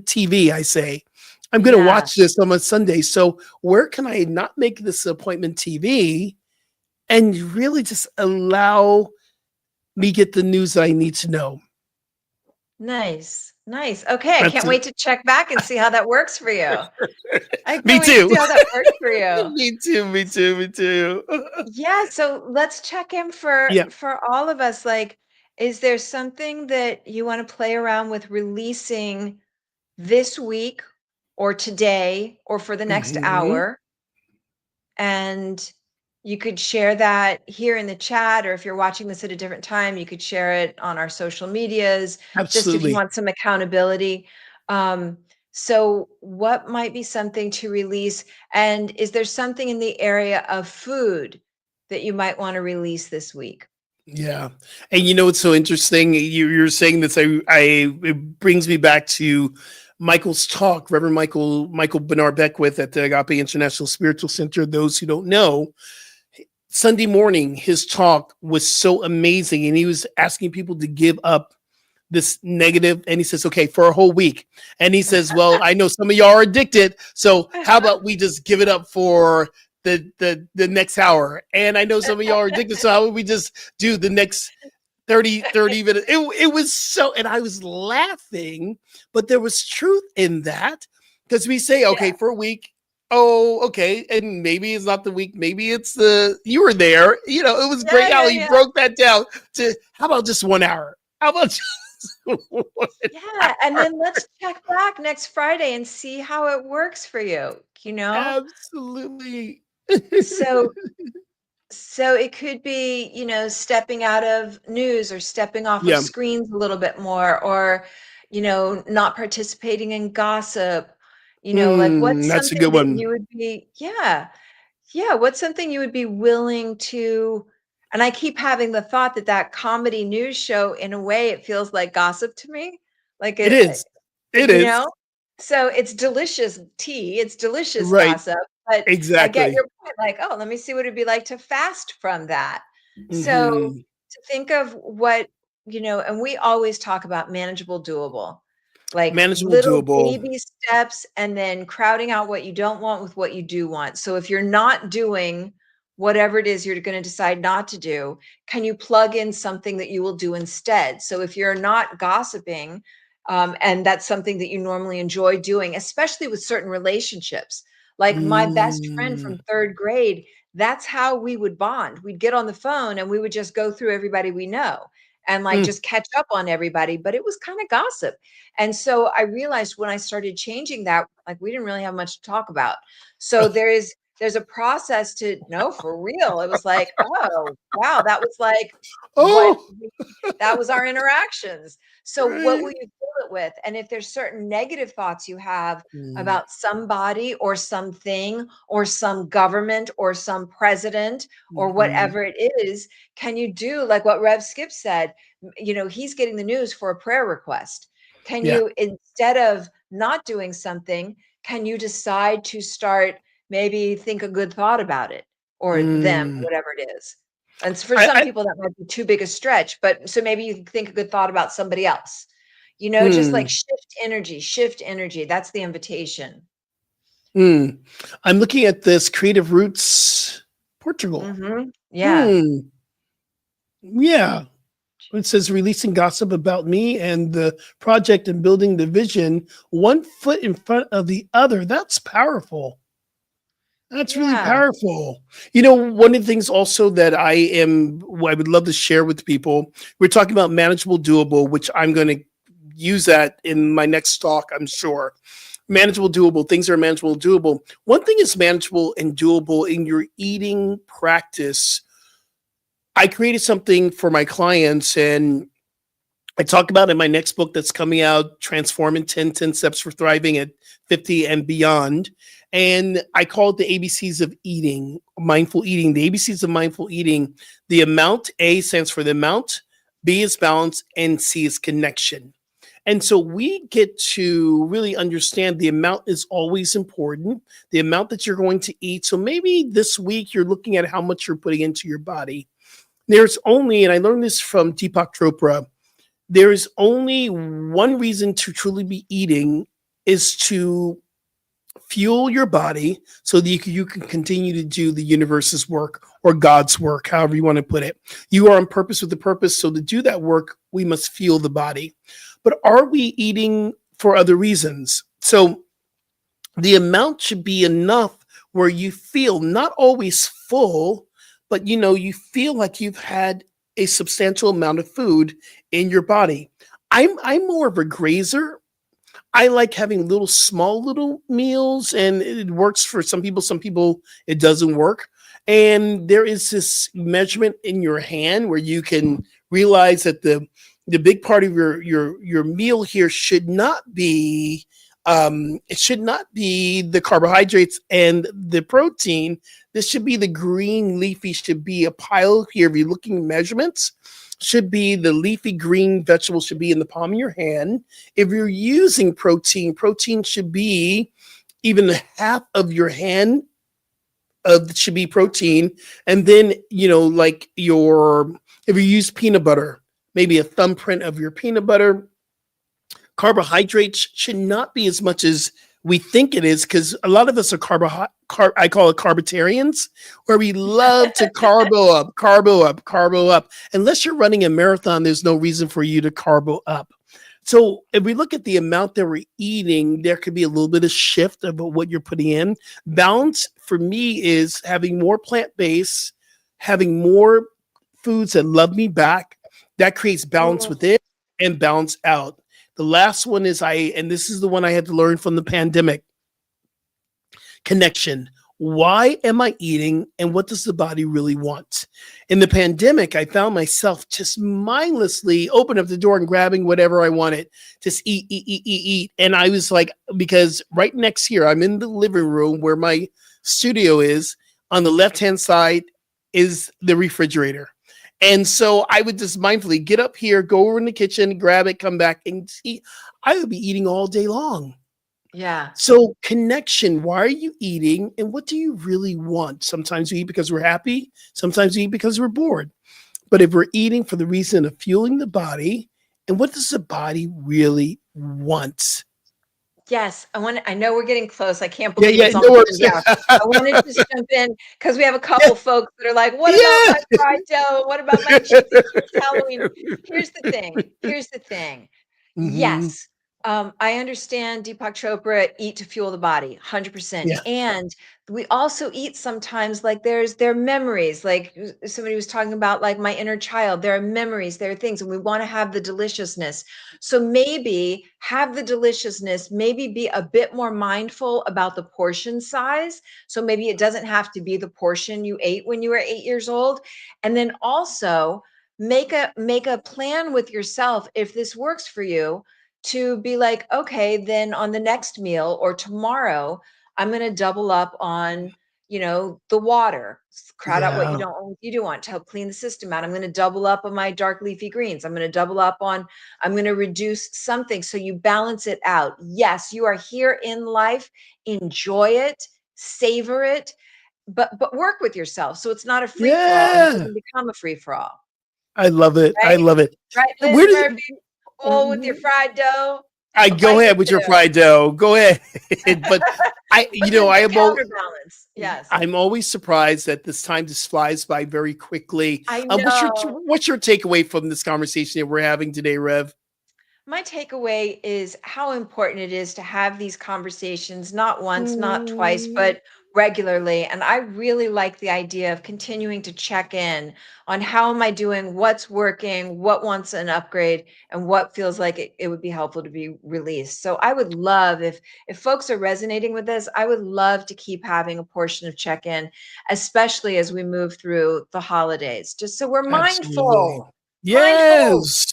TV. I say I'm going to Yeah. watch this on a Sunday. So where can I not make this appointment TV and really just allow me get the news that I need to know? Nice. Nice. Okay. I That's can't it. wait to check back and see how that works for you. I Me can't wait to too. see how that works for you. Me too. Me too. Me too. Yeah, so let's check in for Yeah. all of us. Like, is there something that you want to play around with releasing this week or today or for the next Mhm. hour? And you could share that here in the chat, or if you're watching this at a different time, you could share it on our social medias, just if you Absolutely. want some accountability. Um, so, what might be something to release? And is there something in the area of food that you might want to release this week? Yeah. And it's so interesting. You're saying this. It brings me back to Michael's talk, Reverend Michael Bernard Beckwith at the Agape International Spiritual Center. Those who don't know, Sunday morning, his talk was so amazing. And he was asking people to give up this negative, and he says, okay, for a whole week. And he says, well, I know some of y'all are addicted, so how about we just give it up for the next hour? And I know some of y'all are addicted, so how would we just do the next 30 minutes? It was so, and I was laughing, but there was truth in that, because we say, okay, Yeah. for a week, oh, okay, and maybe it's not the week, maybe it's you were there, it was great how he Yeah. broke that down to, how about just 1 hour? How about just 1 Yeah. And then let's check back next Friday and see how it works for you, you know? Absolutely. So, So it could be, stepping out of news or stepping off of Yeah. screens a little bit more, or, not participating in gossip. Like what's That's a something good that one. you would be, yeah, what's something you would be willing to, and I keep having the thought that that comedy news show, in a way, it feels like gossip to me. Like It it, is. It you is. know? So it's delicious tea, it's delicious Right. gossip, but I get Exactly. your point, like, "Oh, let me see what it'd be like to fast from that." So, Hmm. to think of what, and we always talk about manageable, doable, like Manageable, little doable. baby steps, and then crowding out what you don't want with what you do want. So if you're not doing whatever it is you're gonna decide not to do, can you plug in something that you will do instead? So if you're not gossiping, and that's something that you normally enjoy doing, especially with certain relationships. Like my best friend Mm. from third grade, that's how we would bond. We'd get on the phone and we would just go through everybody we know. and like Mm. just catch up on everybody, but it was kind of gossip. And so I realized when I started changing that, like we didn't really have much to talk about. So there's a process to no, for real. It was like, oh wow, that was like what Oh, that was our interactions. So what will right. you fill it with? And if there's certain negative thoughts you have Mm. about somebody or something or some government or some president or Mhm. whatever it is, can you do like what Rev Skip said? He's getting the news for a prayer request. Can Yeah. you, instead of not doing something, can you decide to start, maybe think a good thought about it or them, Mm. whatever it is? And for I, some I people, that might be too big a stretch, but so maybe you think a good thought about somebody else, just like mm, shift energy, shift energy. That's the invitation. mm. I'm looking at this Creative Roots, Portugal. Yeah. Hmm. Yeah. It says releasing gossip about me and the project and building the vision, one foot in front of the other. That's powerful. That's really Yeah. powerful. One of the things also that I would love to share with people, we're talking about manageable, doable, which I'm going to use that in my next talk, I'm sure. Manageable, doable, things are manageable, doable. One thing is manageable and doable in your eating practice. I created something for my clients, and I talk about in my next book that's coming out, Transform in 10 Steps for Thriving at 50 and Beyond. And I call it the ABCs of eating, mindful eating. The ABCs of mindful eating, the amount, A stands for the amount, B is balance, and C is connection. And so we get to really understand the amount is always important, the amount that you're going to eat. So maybe this week you're looking at how much you're putting into your body. There's only, and I learned this from Deepak Chopra, there is only one reason to truly be eating is to fuel your body so that you can continue to do the universe's work or God's work, however you want to put it. You are on purpose with the purpose. So to do that work, we must fuel the body. But are we eating for other reasons? So the amount should be enough where you feel not always full, but you feel like you've had a substantial amount of food in your body. I'm more of a grazer. I like having small little meals, and it works for some people. Some people it doesn't work. And there is this measurement in your hand where you can realize that the big part of your meal here should not be it should not be the carbohydrates and the protein. This should be the green leafy, should be a pile here. If you're looking at measurements, should be the leafy green vegetable should be in the palm of your hand. If you're using protein should be even half of your hand of should be protein. And then, like if you use peanut butter, maybe a thumbprint of your peanut butter. Carbohydrates should not be as much as we think it is, because a lot of us are I call it carbitarians, where we love to carbo up. Unless you're running a marathon, there's no reason for you to carbo up. So if we look at the amount that we're eating, there could be a little bit of shift about what you're putting in. Balance for me is having more plant-based, having more foods that love me back. That creates balance within and balance out. The last one is and this is the one I had to learn from the pandemic, connection. Why am I eating, and what does the body really want? In the pandemic, I found myself just mindlessly opening up the door and grabbing whatever I wanted. Just eat. And I was like, because right next here, I'm in the living room where my studio is. On the left-hand side is the refrigerator. And so I would just mindfully get up here, go over in the kitchen, grab it, come back and eat. I would be eating all day long. Yeah. So connection, why are you eating and what do you really want? Sometimes we eat because we're happy. Sometimes we eat because we're bored. But if we're eating for the reason of fueling the body, and what does the body really want? Yes, I know we're getting close. I can't Yeah, believe yeah, it's no almost worries. the hour. I wanted to just jump in because we have a Yeah, couple folks that are like, "What about yeah. my fried dough? What about my cheesy? It's Halloween." Here's the thing. Here's the thing. Mhm. Yes, I understand Deepak Chopra, eat to fuel the body, 100%. Yeah. And we also eat sometimes, like there are memories, like somebody was talking about, like my inner child. There are memories, there are things, and we want to have the deliciousness. So maybe have the deliciousness, maybe be a bit more mindful about the portion size. So maybe it doesn't have to be the portion you ate when you were 8 years old. And then also make a plan with yourself, if this works for you, to be like, okay, then on the next meal or tomorrow, I'm going to double up on, the water, crowd out what Yeah. you do want to help clean the system out. I'm going to double up on my dark leafy greens. I'm going to double up on, I'm going to reduce something. So you balance it out. Yes, you are here in life. Enjoy it, savor it, but work with yourself. So it's not a free for all and Yeah. doesn't become a free for all. I love it. I Right? love it. Right, Where Liz did Murphy? Oh, with your fried dough. I What go bites ahead it with your do? fried dough? Go ahead. But But then I the am counterbalance. Yes. I'm always surprised that this time just flies by very quickly. I What's your know. what's your takeaway from this conversation that we're having today, Rev? My takeaway is how important it is to have these conversations, not once, not twice, but regularly. And I really like the idea of continuing to check in on how am I doing, what's working, what wants an upgrade, and what feels like it would be helpful to be released. So I would love, if folks are resonating with this, I would love to keep having a portion of check-in, especially as we move through the holidays, just so we're Absolutely. mindful. Yes.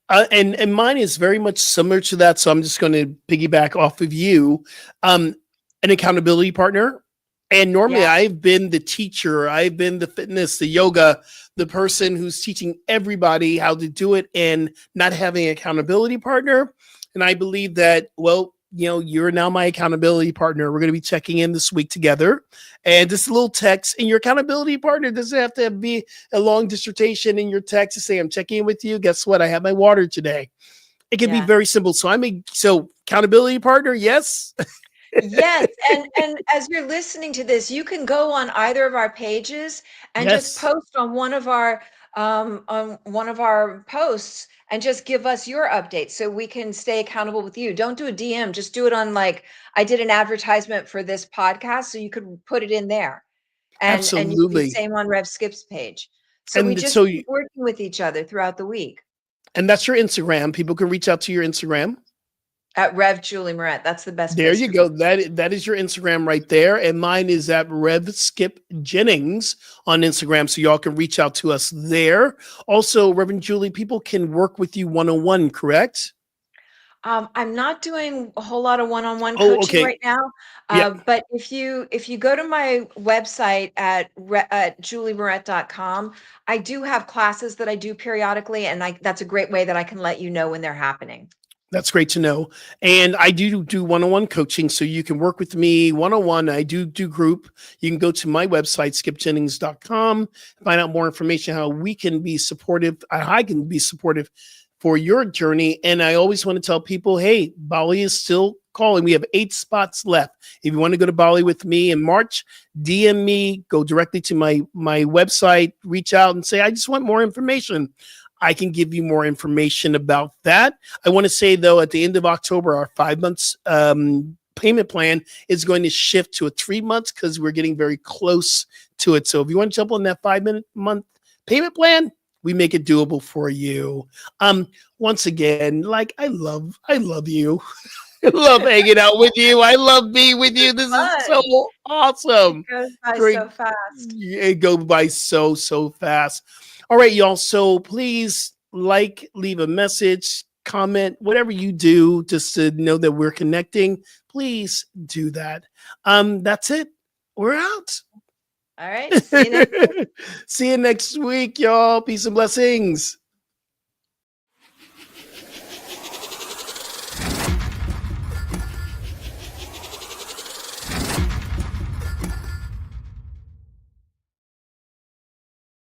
And mine is very much similar to that. So I'm just going to piggyback off of you. Um, an accountability partner. And normally Yes. I've been the teacher, I've been the fitness, the yoga, the person who's teaching everybody how to do it and not having an accountability partner. And I believe that, well, you're now my accountability partner. We're going to be checking in this week together. And just a little text. And your accountability partner doesn't have to be a long dissertation in your text to say, I'm checking in with you. Guess what? I have my water today. It can be Yeah. very simple. So accountability partner, yes. Yes, and as you're listening to this, you can go on either of our pages and just Yes. post on one of our posts and just give us your updates so we can stay accountable with you. Don't do a DM, just do it on, like, I did an advertisement for this podcast, so you could put it in there. And you can do the Absolutely. same on Rev Skip's page. So we And just so keep working with each other throughout the week. and that's your Instagram. People can reach out to your Instagram. At Rev Julie Moret, that's the best There place you to go. reach. That is your Instagram right there. And mine is at Rev Skip Jennings on Instagram. So y'all can reach out to us there. Also, Reverend Julie, people can work with you one-on-one, correct? I'm not doing a whole lot of one-on-one Oh, coaching okay. right now, Yep. but if you go to my website at juliemoret.com, I do have classes that I do periodically, and that's a great way that I can let you know when they're happening. That's great to know. And I do one-on-one coaching, so you can work with me one-on-one. I do group. You can go to my website, skipjennings.com, find out more information, how we can be supportive, I can be supportive for your journey. And I always want to tell people, hey, Bali is still calling. We have 8 spots left. If you want to go to Bali with me in March, DM me, go directly to my website, reach out and say, I just want more information. I can give you more information about that. I want to say, though, at the end of October, our 5 months payment plan is going to shift to a 3 months because we're getting very close to it. So if you want to jump on that 5-month payment plan, we make it doable for you. Once again, like I love you. I love hanging out with you. I love being with you. This is so Fun. It awesome. goes by Great. so fast. It goes by so fast. All right, y'all. So please leave a message, comment, whatever you do, just to know that we're connecting. Please do that. That's it. We're out. All right. See you next week. See you next week, y'all. Peace and blessings.